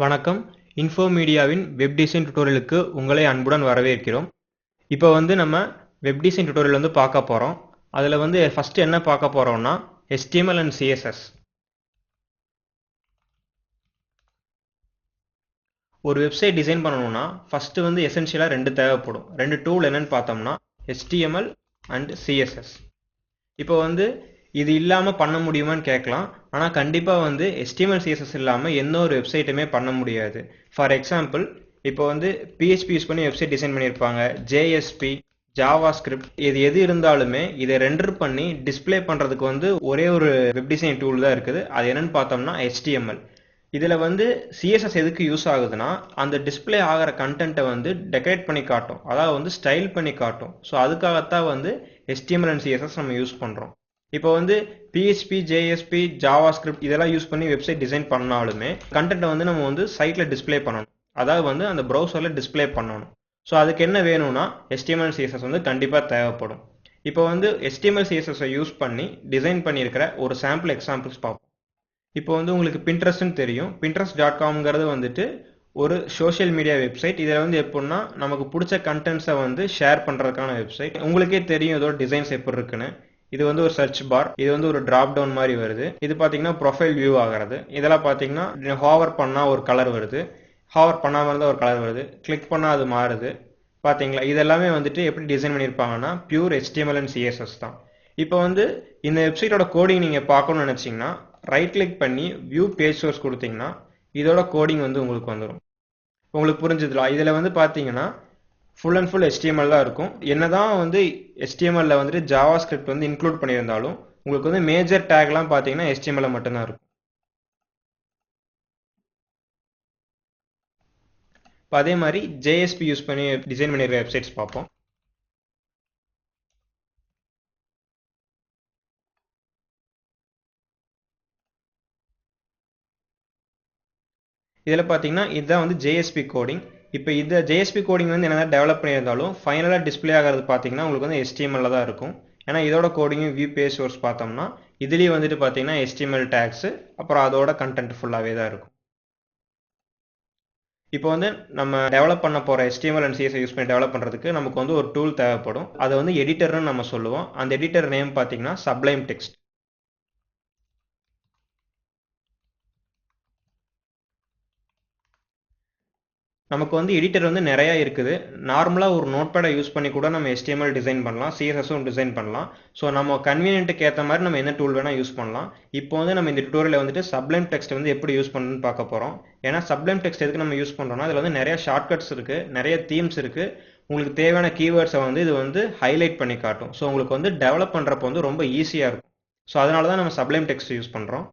வணக்கம். இன்ஃபோமீடியாவின் web design டியூட்டோரியலுக்கு உங்களை அன்புடன் வரவேற்கிறோம். இப்போ நம்ம வெப் டிசைன் டியூட்டோரியல் பார்க்க போகிறோம். அதில் ஃபஸ்ட்டு என்ன பார்க்க போகிறோம்னா HTML அண்ட் CSS. ஒரு வெப்சைட் டிசைன் பண்ணணும்னா ஃபஸ்ட்டு எசென்ஷியலாக ரெண்டு தேவைப்படும். ரெண்டு டூல் என்னன்னு பார்த்தோம்னா HTML அண்ட் CSS. இப்போ இது இல்லாமல் பண்ண முடியுமான்னு கேட்கலாம். ஆனால் கண்டிப்பாக HTML CSS இல்லாமல் எந்த ஒரு வெப்சைட்டுமே பண்ண முடியாது. ஃபார் எக்ஸாம்பிள் இப்போ PHP யூஸ் பண்ணி வெப்சைட் டிசைன் பண்ணியிருப்பாங்க, JSP, JavaScript, எது இருந்தாலுமே இதை ரெண்டர் பண்ணி டிஸ்பிளே பண்ணுறதுக்கு ஒரே ஒரு வெப் டிசைன் டூல் தான் இருக்குது. அது என்னன்னு பார்த்தோம்னா HTML. இதில் CSS எதுக்கு யூஸ் ஆகுதுன்னா அந்த டிஸ்பிளே ஆகிற கண்டென்ட்டை டெக்கரேட் பண்ணி காட்டும், அதாவது ஸ்டைல் பண்ணி காட்டும். ஸோ அதுக்காகத்தான் HTML அண்ட் CSS நம்ம யூஸ் பண்ணுறோம். இப்போ PHP, JSP, JavaScript இதெல்லாம் யூஸ் பண்ணி வெப்சைட் டிசைன் பண்ணாலுமே கண்டென்ட்டை நம்ம சைட்டில் டிஸ்பிளே பண்ணணும், அதாவது அந்த ப்ரௌசரில் டிஸ்பிளே பண்ணணும். ஸோ அதுக்கு என்ன வேணும்னா HTML CSS கண்டிப்பாக தேவைப்படும். இப்போ HTML CSS யூஸ் பண்ணி டிசைன் பண்ணியிருக்கிற ஒரு சாம்பிள் எக்ஸாம்பிள்ஸ் பார்ப்போம். இப்போ உங்களுக்கு Pinterestன்னு தெரியும். Pinterest.comங்கிறது ஒரு சோஷியல் மீடியா வெப்சைட். இதில் எப்படின்னா நமக்கு பிடிச்ச கண்டென்ட்ஸை ஷேர் பண்ணுறதுக்கான வெப்சைட். உங்களுக்கே தெரியும் இதோட டிசைன்ஸ் எப்படி இருக்குன்னு. இது ஒரு சர்ச் பார், இது ஒரு டிராப் டவுன் மாதிரி வருது. இது பார்த்தீங்கன்னா ப்ரொஃபைல் வியூ ஆகிறது. இதெல்லாம் பார்த்தீங்கன்னா ஹாவர் பண்ணால் ஒரு கலர் வருது, ஹாவர் பண்ணாமல் இருந்தால் ஒரு கலர் வருது, கிளிக் பண்ணால் அது மாறுது. பார்த்தீங்களா? இதெல்லாமே எப்படி டிசைன் பண்ணியிருப்பாங்கன்னா பியூர் HTML அண்ட் CSS தான். இப்போ இந்த வெப்சைட்டோட கோடிங் நீங்கள் பார்க்கணும்னு நினச்சிங்கன்னா ரைட் கிளிக் பண்ணி வியூ பேஜ் சோர்ஸ் கொடுத்தீங்கன்னா இதோட கோடிங் உங்களுக்கு வந்துடும். உங்களுக்கு புரிஞ்சுதுலாம்? இதில் பார்த்தீங்கன்னா ஃபுல் அண்ட் ஃபுல் HTML தான் இருக்கும். என்னதான் HTML JavaScript இன்க்ளூட் பண்ணியிருந்தாலும் உங்களுக்கு மேஜர் டேக்லாம் பார்த்தீங்கன்னா HTML மட்டும்தான் இருக்கும். இப்போ அதே மாதிரி JSP யூஸ் பண்ணி டிசைன் பண்ணியிருக்கிற வெப்சைட்ஸ் பார்ப்போம். இதில் பார்த்தீங்கன்னா இதுதான் JSP கோடிங். இப்போ இந்த JSP கோடிங் என்னதான் டெவலப் பண்ணியிருந்தாலும் ஃபைனலாக டிஸ்பிளே ஆகிறது பார்த்தீங்கன்னா உங்களுக்கு HTML தான் இருக்கும். ஏன்னா இதோட கோடிங்கும் வியூ பேஜ் சோர்ஸ் பார்த்தோம்னா இதுலேயும் பார்த்தீங்கன்னா HTML டேக்ஸு, அப்புறம் அதோட கண்டென்ட் ஃபுல்லாகவே தான் இருக்கும். இப்போ நம்ம டெவலப் பண்ண போகிற HTML அண்ட் CSS யூஸ் பண்ணி டெவலப் பண்ணுறதுக்கு நமக்கு ஒரு டூல் தேவைப்படும். அதை எடிட்டர்னு நம்ம சொல்லுவோம். அந்த எடிட்டர் நேம் பார்த்தீங்கன்னா Sublime Text. நமக்கு எடிட்டர் நிறையா இருக்குது. நார்மலாக ஒரு நோட்பேடை யூஸ் பண்ணி கூட நம்ம HTML டிசைன் பண்ணலாம், CSSம் டிசைன் பண்ணலாம். ஸோ நம்ம கன்வீனியன்ட்டுக்கு ஏற்ற மாதிரி நம்ம என்ன டூல் வேணால் யூஸ் பண்ணலாம். இப்போ நம்ம இந்த டியூட்டோரியலில் Sublime Text எப்படி யூஸ் பண்ணணும்னு பார்க்க போகிறோம். ஏன்னா Sublime Text எதுக்கு நம்ம யூஸ் பண்ணுறோம்னா அதில் நிறைய ஷார்ட்கட்ஸ் இருக்குது, நிறைய தீம்ஸ் இருக்குது. உங்களுக்கு தேவையான கீவேர்ட்ஸை இது ஹைலைட் பண்ணி காட்டும். ஸோ உங்களுக்கு டெவலப் பண்ணுறப்போ ரொம்ப ஈஸியாக இருக்கும். ஸோ அதனால தான் நம்ம Sublime Text யூஸ் பண்ணுறோம்.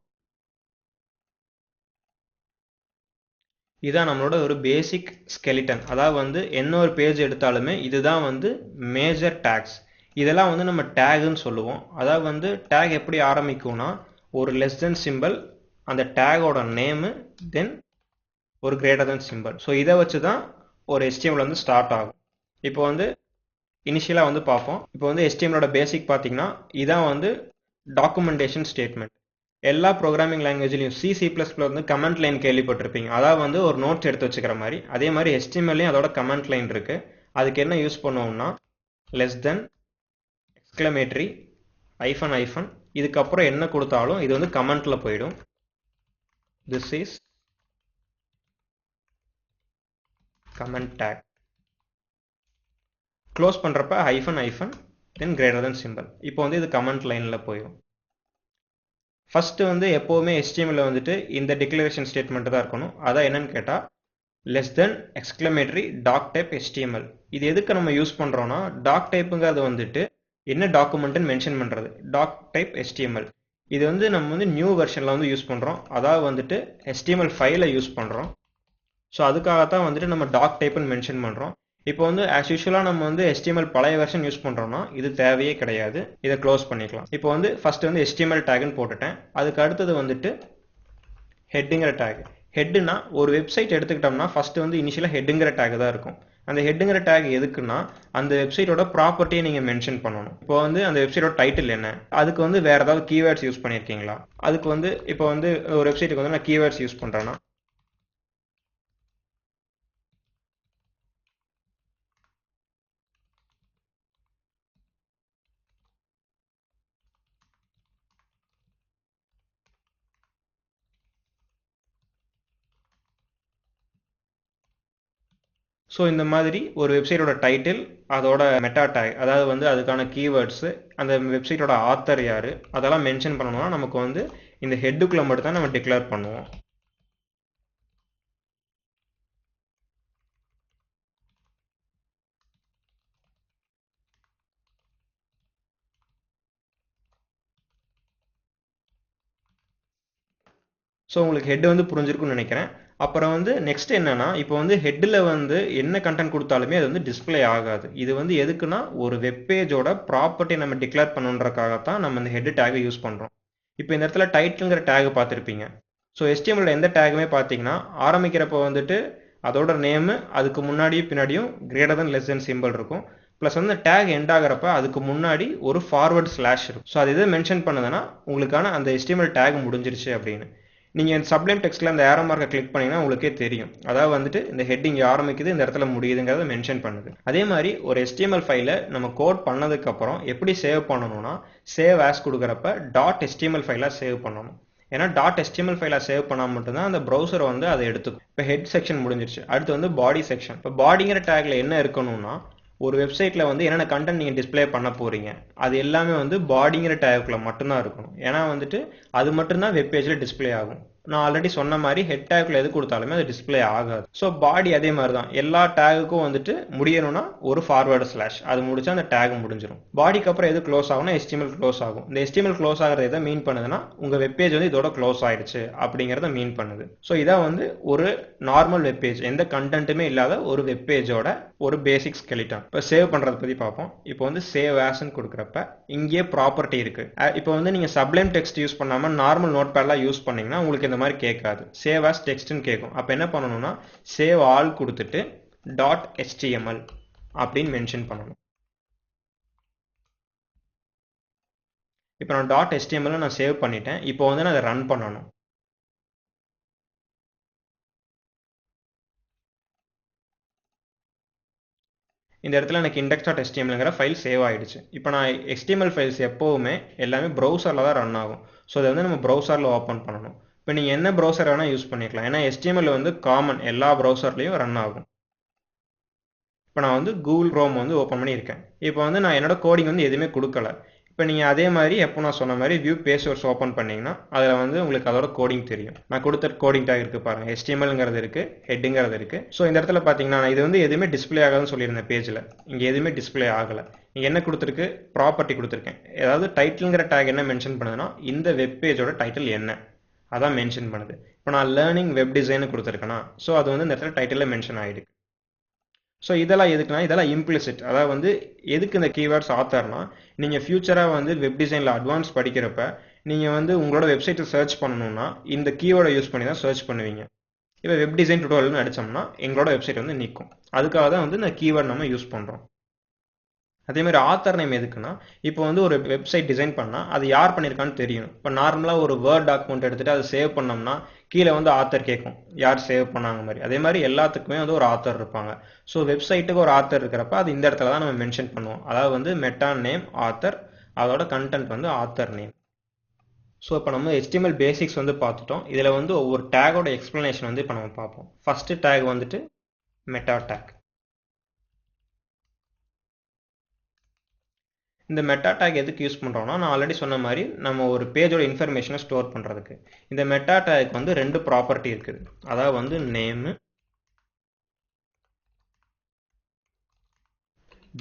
இதான் நம்மளோட ஒரு பேசிக் ஸ்கெலிட்டன். அதாவது என்ன ஒரு பேஜ் எடுத்தாலுமே இதுதான் மேஜர் டேக்ஸ். இதெல்லாம் நம்ம டேக்னு சொல்லுவோம். அதாவது டேக் எப்படி ஆரம்பிக்கும்னா ஒரு லெஸ் தென் சிம்பிள், அந்த டேகோட நேமு, தென் ஒரு கிரேட்டர் தென் சிம்பிள். ஸோ இதை வச்சு தான் ஒரு HTML ஸ்டார்ட் ஆகும். இப்போ இனிஷியலாக பார்ப்போம். இப்போ HTMLோட பேசிக் பார்த்தீங்கன்னா இதான் டாக்குமெண்டேஷன் ஸ்டேட்மெண்ட். எல்லா ப்ரோக்ராமிங் லாங்குவேஜ்லையும் C++ கமெண்ட் லைன் கேள்விப்பட்டிருப்பீங்க. அதாவது ஒரு நோட்ஸ் எடுத்து வச்சுக்கிற மாதிரி. அதே மாதிரி HTMLலையும் அதோட கமெண்ட் லைன் இருக்கு. அதுக்கு என்ன யூஸ் பண்ணுவோம்னா லெஸ் தென், எக்ஸ்க்ளமேட்டரி, ஐஃபன் ஐஃபன், இதுக்கப்புறம் என்ன கொடுத்தாலும் இது கமெண்ட்ல போயிடும். This is comment take. Close பண்றப்ப ஐஃபன் ஐஃபன் தென் கிரேட்டர் தென் சிம்பிள். இப்போ இது கமெண்ட் லைன்ல போயிடும். ஃபஸ்ட்டு எப்போவுமே HTML இந்த டிக்ளரேஷன் ஸ்டேட்மெண்ட் தான் இருக்கணும். அதான் என்னன்னு கேட்டால் less than, exclamatory, doc type HTML. இது எதுக்கு நம்ம யூஸ் பண்ணுறோன்னா டாக் டைப்புங்கிறது என்ன டாக்குமெண்ட்னு மென்ஷன் பண்ணுறது. டாக் டைப் HTML இது நம்ம நியூ வெர்ஷனில் யூஸ் பண்ணுறோம். அதாவது HTML ஃபைலை யூஸ் பண்ணுறோம். ஸோ அதுக்காகத்தான் நம்ம டாக் டைப்னு மென்ஷன் பண்ணுறோம். இப்போ ஆஸ் யூஷுவலாக நம்ம HTML பழைய வெர்ஷன் யூஸ் பண்ணுறோம்னா இது தேவையே கிடையாது. இதை க்ளோஸ் பண்ணிக்கலாம். இப்போ ஃபர்ஸ்ட் HTML டேக்னு போட்டுட்டேன். அதுக்கு அடுத்தது ஹெட்டுங்கிற டேக். ஹெட்டுனா ஒரு வெப்சைட் எடுத்துக்கிட்டோம்னா ஃபர்ஸ்ட் இனிஷியலாக ஹெட்டுங்கிற டேக் தான் இருக்கும். அந்த ஹெட்டுங்கிற டேக் எதுக்குன்னா அந்த வெப்சைட்டோட ப்ராப்பர்ட்டியை நீங்கள் மென்ஷன் பண்ணணும். இப்போ அந்த வெப்சைட்டோட டைட்டில் என்ன, அதுக்கு வேற ஏதாவது கீவேர்ட்ஸ் யூஸ் பண்ணியிருக்கீங்களா, அதுக்கு இப்போ ஒரு வெப்சைட்டுக்கு நான் கீவேர்ட்ஸ் யூஸ் பண்ணுறேன்னா ஸோ இந்த மாதிரி ஒரு வெப்சைட்டோட டைட்டில், அதோட மெட்டா டேக், அதாவது வந்து அதுக்கான கீவேர்ட்ஸு, அந்த வெப்சைட்டோட ஆத்தர் யார், அதெல்லாம் மென்ஷன் பண்ணணும்னா நமக்கு வந்து இந்த ஹெட்டுக்குள்ளே மட்டும் தான் நம்ம டிக்ளேர் பண்ணுவோம். ஸோ உங்களுக்கு ஹெட் வந்து புரிஞ்சிருக்கும்னு நினைக்கிறேன். அப்புறம் வந்து நெக்ஸ்ட் என்னன்னா, இப்போ வந்து ஹெட்டில் வந்து என்ன கண்டென்ட் கொடுத்தாலுமே அது வந்து டிஸ்பிளே ஆகாது. இது வந்து எதுக்குன்னா, ஒரு வெப்பேஜோட ப்ராப்பர்ட்டி நம்ம டிக்ளேர் பண்ணுன்றக்காகத்தான் நம்ம இந்த ஹெட் டேகை யூஸ் பண்ணுறோம். இப்போ இந்த இடத்துல டைட்டில்ங்கிற டேக் பார்த்துருப்பீங்க. ஸோ HTML எந்த டேகுமே பார்த்தீங்கன்னா, ஆரம்பிக்கிறப்போ வந்துட்டு அதோட நேமு, அதுக்கு முன்னாடியும் பின்னாடியும் greater than less than symbol இருக்கும். ப்ளஸ் வந்து டேக் எண்ட் ஆகிறப்ப அதுக்கு முன்னாடி ஒரு ஃபார்வர்ட் ஸ்லாஷ் இருக்கும். ஸோ அது எது மென்ஷன் பண்ணுதுன்னா, உங்களுக்கான அந்த HTML டேக் முடிஞ்சிருச்சு அப்படின்னு. நீங்கள் இந்த சப்ளைம் டெக்ஸ்ட்டில் அந்த ஏரோ மார்க்கை கிளிக் பண்ணிங்கன்னா உங்களுக்கே தெரியும். அதாவது வந்துட்டு இந்த ஹெட்டிங் ஆரம்பிக்குது, இந்த இடத்துல முடியுதுங்கிறத மென்ஷன் பண்ணுது. அதே மாதிரி ஒரு HTML ஃபைலை நம்ம கோட் பண்ணதுக்கப்புறம் எப்படி சேவ் பண்ணணும்னா, சேவ் ஆஸ் கொடுக்குறப்ப .html ஃபைலாக சேவ் பண்ணணும். ஏன்னா .html ஃபைலாக சேவ் பண்ணால் மட்டும்தான் அந்த ப்ரௌசர் வந்து அதை எடுத்துக்கும். இப்போ ஹெட் செக்ஷன் முடிஞ்சிருச்சு. அடுத்து வந்து பாடி செக்ஷன். இப்போ பாடிங்கிற டேக்ல என்ன இருக்கணும்னா, ஒரு வெப்சைட்டில் வந்து என்னென்ன கண்டென்ட் நீங்கள் டிஸ்பிளே பண்ண போகிறீங்க அது எல்லாமே வந்து பாடிங்கிற டேக்குள்ளே மட்டும்தான் இருக்கணும். ஏன்னா வந்துட்டு அது மட்டும்தான் வெப்பேஜில் டிஸ்பிளே ஆகும். நான் ஆல்ரெடி சொன்ன மாதிரி ஹெட் டேக்ல எது கொடுத்தாலுமே அது டிஸ்பிளே ஆகாது. ஸோ பாடி அதே மாதிரி தான். எல்லா டேகுக்கும் வந்துட்டு முடியணும்னா ஒரு ஃபார்வர்டு ஸ்லாஷ், அது முடிச்சா அந்த டேக் முடிஞ்சிடும். பாடிக்கு அப்புறம் எது க்ளோஸ் ஆகும்னா HTML க்ளோஸ் ஆகும். இந்த HTML க்ளோஸ் ஆகிறது எதை மீன் பண்ணுதுன்னா, உங்கள் வெப்பேஜ் வந்து இதோட க்ளோஸ் ஆயிடுச்சு அப்படிங்கிறத மீன் பண்ணுது. ஸோ இதான் வந்து ஒரு நார்மல் வெப்பேஜ், எந்த கண்டென்ட்டுமே இல்லாத ஒரு வெப்பேஜோட ஒரு பேசிக் ஸ்கெலிட்டன். இப்போ சேவ் பண்ணுறதை பற்றி பார்ப்போம். இப்போ வந்து சேவ் ஆஸ்ன்னு கொடுக்குறப்ப இங்கேயே ப்ராப்பர்ட்டி இருக்கு. இப்போ வந்து நீங்கள் சப்ளைம் டெக்ஸ்ட் யூஸ் பண்ணாமல் நார்மல் நோட் பேட்லாம் யூஸ் பண்ணீங்கன்னா உங்களுக்கு இந்த மாதிரி கேட்காது. சேவ் ஆஸ் டெக்ஸ்ட்னு கேட்கும். அப்போ என்ன பண்ணணும்னா, சேவ் ஆல் கொடுத்துட்டு .html அப்படின்னு மென்ஷன் பண்ணணும். இப்போ நான் .html நான் சேவ் பண்ணிட்டேன். இப்போ வந்து நான் அதை ரன் பண்ணணும். இந்த இடத்துல எனக்கு index.htmlங்கிற ஃபைல் சேவ் ஆயிடுச்சு. இப்போ நான் HTML ஃபைல்ஸ் எப்போவுமே எல்லாமே ப்ரௌசரில் தான் ரன் ஆகும். ஸோ அதை வந்து நம்ம ப்ரௌசரில் ஓப்பன் பண்ணணும். இப்போ நீங்கள் என்ன ப்ரௌசர் வேணால் யூஸ் பண்ணிக்கலாம். ஏன்னா HTML வந்து காமன், எல்லா ப்ரௌசர்லேயும் ரன் ஆகும். இப்போ நான் வந்து கூகுள் க்ரோம் வந்து ஓப்பன் பண்ணியிருக்கேன். இப்போ வந்து நான் என்னோட கோடிங் வந்து எதுவுமே கொடுக்கல. இப்போ நீங்கள் அதே மாதிரி எப்போ நான் சொன்ன மாதிரி வியூ பேஜ் சோர்ஸ் ஓப்பன் பண்ணிங்கன்னா அதில் வந்து உங்களுக்கு அதோட கோடிங் தெரியும். நான் கொடுத்த கோடிங் டேக் இருக்குது பாருங்கள். HTMLங்கிறது இருக்குது, ஹெட்டுங்கிறது இருக்குது. ஸோ இந்த இடத்துல பார்த்தீங்கன்னா நான் இது வந்து எதுவுமே டிஸ்பிளே ஆகாதுன்னு சொல்லியிருந்தேன் பேஜில். இங்கே எதுவுமே டிஸ்பிளே ஆகலை. இங்கே என்ன கொடுத்துருக்கு, ப்ராப்பர்ட்டி கொடுத்துருக்கேன். ஏதாவது டைட்டில்ங்கிற டேக் என்ன மென்ஷன் பண்ணுதுன்னா, இந்த வெப் பேஜோட டைட்டில் என்ன அதான் மென்ஷன் பண்ணுது. இப்போ நான் லேர்னிங் வெப் டிசைன் கொடுத்துருக்கேன்னா, ஸோ அது வந்து இந்த இடத்துல டைட்டிலில் மென்ஷன் ஆகிடுது. ஸோ இதெல்லாம் எதுக்குன்னா, இதெல்லாம் இம்ப்ளிசிட். அதாவது வந்து எதுக்கு இந்த கீவேர்ட்ஸ் ஆத்தர்னா, நீங்கள் ஃபியூச்சராக வந்து வெப் டிசைனில் அட்வான்ஸ் படிக்கிறப்ப நீங்கள் வந்து உங்களோட வெப்சைட்டை சர்ச் பண்ணணும்னா இந்த கீவேர்டை யூஸ் பண்ணி தான் சர்ச் பண்ணுவீங்க. இப்போ வெப் டிசைன் டுட்டோரியல்னு அடித்தோம்னா எங்களோட வெப்சைட் வந்து நிற்கும். அதுக்காக தான் வந்து இந்த கீவேர்ட் நம்ம யூஸ் பண்ணுறோம். அதே மாதிரி ஆத்தர் நேம் எதுக்குன்னா, இப்போ வந்து ஒரு வெப்சைட் டிசைன் பண்ணால் அது யார் பண்ணியிருக்கான்னு தெரியும். இப்போ நார்மலாக ஒரு வேர்ட் டாக்குமெண்ட் எடுத்துகிட்டு அதை சேவ் பண்ணோம்னா கீழே வந்து ஆத்தர் கேட்கும், யார் சேவ் பண்ணாங்க மாதிரி. அதே மாதிரி எல்லாத்துக்குமே வந்து ஒரு ஆத்தர் இருப்பாங்க. ஸோ வெப்சைட்டுக்கு ஒரு ஆத்தர் இருக்கிறப்ப அது இந்த இடத்துல தான் நம்ம மென்ஷன் பண்ணுவோம். அதாவது வந்து மெட்டா நேம் ஆத்தர், அதோட கண்டென்ட் வந்து ஆத்தர் நேம். ஸோ இப்போ நம்ம HTML பேசிக்ஸ் வந்து பார்த்துட்டோம். இதில் வந்து ஒவ்வொரு டேகோட எக்ஸ்ப்ளனேஷன் வந்து இப்போ நம்ம பார்ப்போம். ஃபஸ்ட்டு டேக் வந்துட்டு மெட்டா டேக். இந்த மெட்டா டேக் எதுக்கு யூஸ் பண்ணுறோம்னா, நான் ஆல்ரெடி சொன்ன மாதிரி நம்ம ஒரு பேஜோட இன்ஃபர்மேஷனை ஸ்டோர் பண்ணுறதுக்கு. இந்த மெட்டா டேக் வந்து 2 ப்ராப்பர்ட்டி இருக்குது. அதாவது வந்து நேமு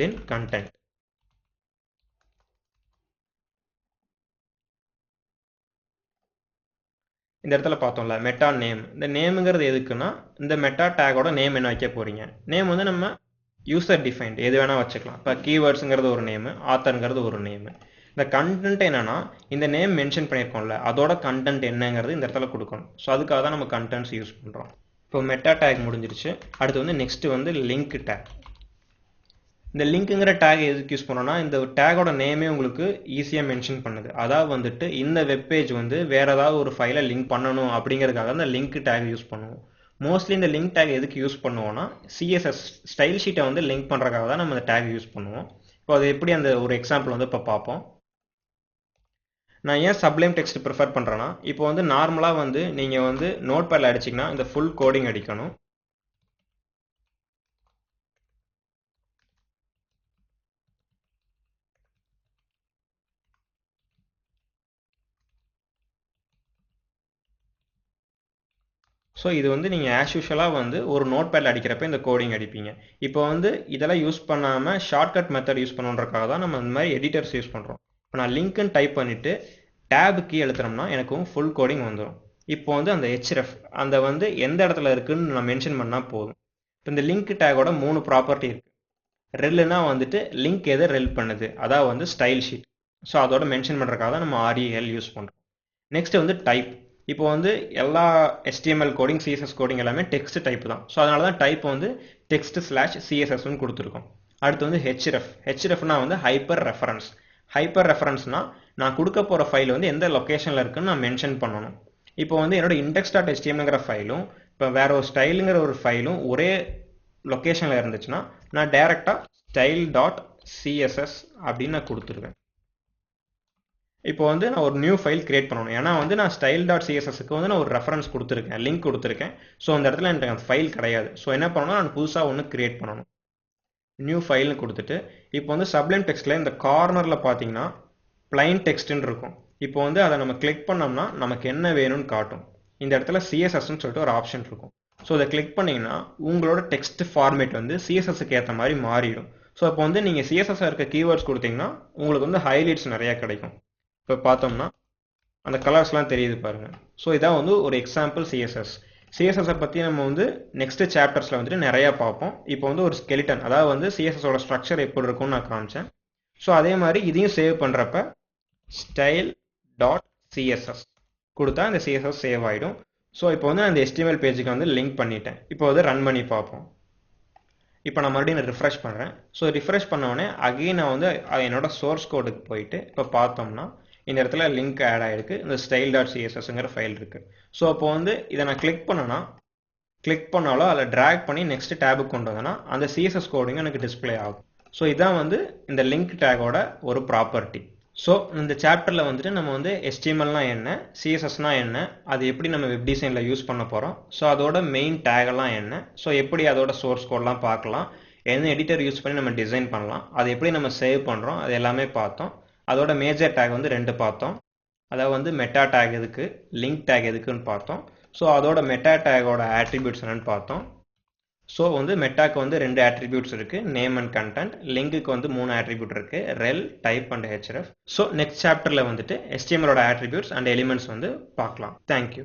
தென் கண்டென்ட். இந்த இடத்துல பார்த்தோம்ல மெட்டா நேம். இந்த நேமுங்கிறது எதுக்குன்னா, இந்த மெட்டா டேக்கோட நேம் என்ன வைக்க போகிறீங்க. நேம் வந்து நம்ம யூசர் டிஃபைன்ட் எது வேணால் வச்சுக்கலாம். இப்போ கீவேர்ட்ஸுங்கிறது ஒரு நேமு, ஆத்தருங்கிறது ஒரு நேமு. இந்த கண்டென்ட் என்னன்னா, இந்த நேம் மென்ஷன் பண்ணியிருக்கோம்ல அதோட கண்டென்ட் என்னங்கிறது இந்த இடத்துல கொடுக்கணும். ஸோ அதுக்காக தான் நம்ம கண்டென்ட்ஸ் யூஸ் பண்ணுறோம். இப்போ மெட்டா டேக் முடிஞ்சிருச்சு. அடுத்து வந்து நெக்ஸ்ட் வந்து லிங்க் டேக். இந்த லிங்க்குங்கிற டேக் எதுக்கு யூஸ் பண்ணோம்னா, இந்த டேகோட நேமே உங்களுக்கு ஈஸியாக மென்ஷன் பண்ணுது. அதாவது வந்துட்டு இந்த வெப்பேஜ் வந்து வேற ஏதாவது ஒரு ஃபைலை லிங்க் பண்ணணும் அப்படிங்கிறதுக்காக இந்த லிங்க் டேக் யூஸ் பண்ணுவோம். மோஸ்ட்லி இந்த லிங்க் டேக் எதுக்கு யூஸ் பண்ணுவோம்னா, CSS ஸ்டைல் ஷீட்டை வந்து லிங்க் பண்ணுறதுக்காக தான் நம்ம இந்த டேக் யூஸ் பண்ணுவோம். இப்போ அது எப்படி அந்த ஒரு எக்ஸாம்பிள் வந்து இப்போ பார்ப்போம். நான் ஏன் சப்ளைம் டெக்ஸ்ட் ப்ரிஃபர் பண்ணுறேன்னா, இப்போ வந்து நார்மலாக வந்து நீங்கள் வந்து நோட் பேடில் அடிச்சிங்கன்னா இந்த ஃபுல் கோடிங் அடிக்கணும். ஸோ இது வந்து நீங்கள் ஆஸ் யூஷுவலாக வந்து ஒரு நோட் பேடில் அடிக்கிறப்ப இந்த கோடிங் அடிப்பீங்க. இப்போ வந்து இதெல்லாம் யூஸ் பண்ணாமல் ஷார்ட்கட் மெத்தட் யூஸ் பண்ணுறதுக்காக தான் நம்ம இந்த மாதிரி எடிட்டர்ஸ் யூஸ் பண்ணுறோம். இப்போ நான் லிங்க்னு டைப் பண்ணிவிட்டு டேப் கீ எழுத்துனோம்னா எனக்கும் ஃபுல் கோடிங் வந்துடும். இப்போ வந்து அந்த ஹெச்ரெஃப் அந்த வந்து எந்த இடத்துல இருக்குன்னு நான் மென்ஷன் பண்ணால் போதும். இப்போ இந்த லிங்க் டேகோட 3 ப்ராப்பர்ட்டி இருக்குது. ரெல்லுனா வந்துட்டு லிங்க் எதை ரெல் பண்ணுது, அதாவது வந்து ஸ்டைல் ஷீட். ஸோ அதோட மென்ஷன் பண்ணுறதுக்காக தான் நம்ம REL யூஸ் பண்ணுறோம். நெக்ஸ்ட் வந்து டைப். இப்போ வந்து எல்லா HTML கோடிங் CSS கோடிங் எல்லாமே டெக்ஸ்ட் டைப் தான். ஸோ அதனால தான் டைப் வந்து text/CSSன்னு கொடுத்துருக்கோம். அடுத்து வந்து ஹெச்ரெஃப்னா வந்து ஹைப்பர் ரெஃபரன்ஸ். ஹைப்பர் ரெஃபரன்ஸ்னா நான் கொடுக்க போகிற ஃபைல் வந்து எந்த லொக்கேஷனில் இருக்குன்னு நான் மென்ஷன் பண்ணணும். இப்போ வந்து என்னோட index.htmlங்கிற ஃபைலும் இப்போ வேற ஒரு ஸ்டைலுங்கிற ஒரு ஃபைலும் ஒரே லொக்கேஷனில் இருந்துச்சுன்னா நான் டைரெக்டாக style.css அப்படின்னு நான் கொடுத்துருவேன். இப்போ வந்து நான் ஒரு நியூ ஃபைல் கிரியேட் பண்ணணும். ஏன்னா வந்து நான் style.cssக்கு வந்து நான் ஒரு ரெஃபரன்ஸ் கொடுத்துருக்கேன், லிங்க் கொடுத்துருக்கேன். ஸோ அந்த இடத்துல எனக்கு அந்த ஃபைல் கிடையாது. ஸோ என்ன பண்ணணும், நான் புதுசாக ஒன்று கிரியேட் பண்ணணும். நியூ ஃபைல்னு கொடுத்துட்டு இப்போ வந்து சப்ளைம் டெக்ஸ்ட்டில் இந்த கார்னரில் பார்த்தீங்கன்னா பிளைன் டெக்ஸ்ட்னு இருக்கும். இப்போ வந்து அதை நம்ம கிளிக் பண்ணோம்னா நமக்கு என்ன வேணும்னு காட்டும். இந்த இடத்துல CSSன்னு சொல்லிட்டு ஒரு ஆப்ஷன் இருக்கும். ஸோ அதை கிளிக் பண்ணிங்கன்னா உங்களோட டெக்ஸ்ட் ஃபார்மேட் வந்து CSSக்கு ஏற்ற மாதிரி மாறிடும். ஸோ இப்போ வந்து நீங்கள் CSS இருக்க கீவேர்ட்ஸ் கொடுத்தீங்கன்னா உங்களுக்கு வந்து ஹைலைட்ஸ் நிறையா கிடைக்கும். இப்போ பார்த்தோம்னா அந்த கலர்ஸ்லாம் தெரியுது பாருங்கள். ஸோ இதான் வந்து ஒரு எக்ஸாம்பிள் சிஎஸ்எஸை பற்றி நம்ம வந்து நெக்ஸ்ட் சாப்டர்ஸில் வந்துட்டு நிறையா பார்ப்போம். இப்போ வந்து ஒரு ஸ்கெலிட்டன், அதாவது வந்து சிஎஸ்எஸோட ஸ்ட்ரக்சர் எப்படி இருக்கும்னு நான் காமிச்சேன். ஸோ அதே மாதிரி இதையும் சேவ் பண்ணுறப்ப style.css கொடுத்தா இந்த CSS சேவ் ஆகிடும். ஸோ இப்போ வந்து நான் இந்த HTML பேஜுக்கு வந்து லிங்க் பண்ணிட்டேன். இப்போ வந்து ரன் பண்ணி பார்ப்போம். இப்போ நான் மறுபடியும் ரிஃப்ரெஷ் பண்ணுறேன். ஸோ ரிஃப்ரெஷ் பண்ணோடனே அகைன் நான் வந்து என்னோட சோர்ஸ் கோடுக்கு போயிட்டு இப்போ பார்த்தோம்னா இந்த இடத்துல லிங்க் ஆட் ஆகிருக்கு. இந்த style.cssங்கிற ஃபைல் இருக்குது. ஸோ அப்போ வந்து இதை நான் கிளிக் பண்ணாலோ அதில் ட்ராக் பண்ணி நெக்ஸ்ட் டேபுக்கு கொண்டு வந்தேன்னா அந்த CSS கோடிங் எனக்கு டிஸ்பிளே ஆகும். ஸோ இதான் வந்து இந்த லிங்க் டேகோட ஒரு ப்ராப்பர்ட்டி. ஸோ இந்த சாப்டரில் வந்துட்டு நம்ம வந்து HTMLனா என்ன, CSSனா என்ன, அது எப்படி நம்ம வெப் டிசைனில் யூஸ் பண்ண போகிறோம், ஸோ அதோட மெயின் டேகெல்லாம் என்ன, ஸோ எப்படி அதோட சோர்ஸ் கோட்லாம் பார்க்கலாம், என்ன எடிட்டர் யூஸ் பண்ணி நம்ம டிசைன் பண்ணலாம், அது எப்படி நம்ம சேவ் பண்ணுறோம், அது எல்லாமே பார்த்தோம். அதோட மேஜர் டேக் வந்து 2 பார்த்தோம். அதாவது வந்து மெட்டா டேக் எதுக்கு, லிங்க் டேக் எதுக்குன்னு பார்த்தோம். ஸோ அதோட மெட்டா டேகோட ஆட்ரிபியூட்ஸ் என்னன்னு பார்த்தோம். ஸோ வந்து மெட்டாக்கு வந்து 2 ஆட்ரிபியூட்ஸ் இருக்குது, நேம் அண்ட் கண்டென்ட். லிங்குக்கு வந்து 3 ஆட்ரிபியூட் இருக்குது, ரெல், type and href. So next சாப்டரில் வந்துட்டு HTMLோட ஆட்ரிபியூட்ஸ் அண்ட் எலிமெண்ட்ஸ் வந்து பார்க்கலாம். தேங்க்யூ.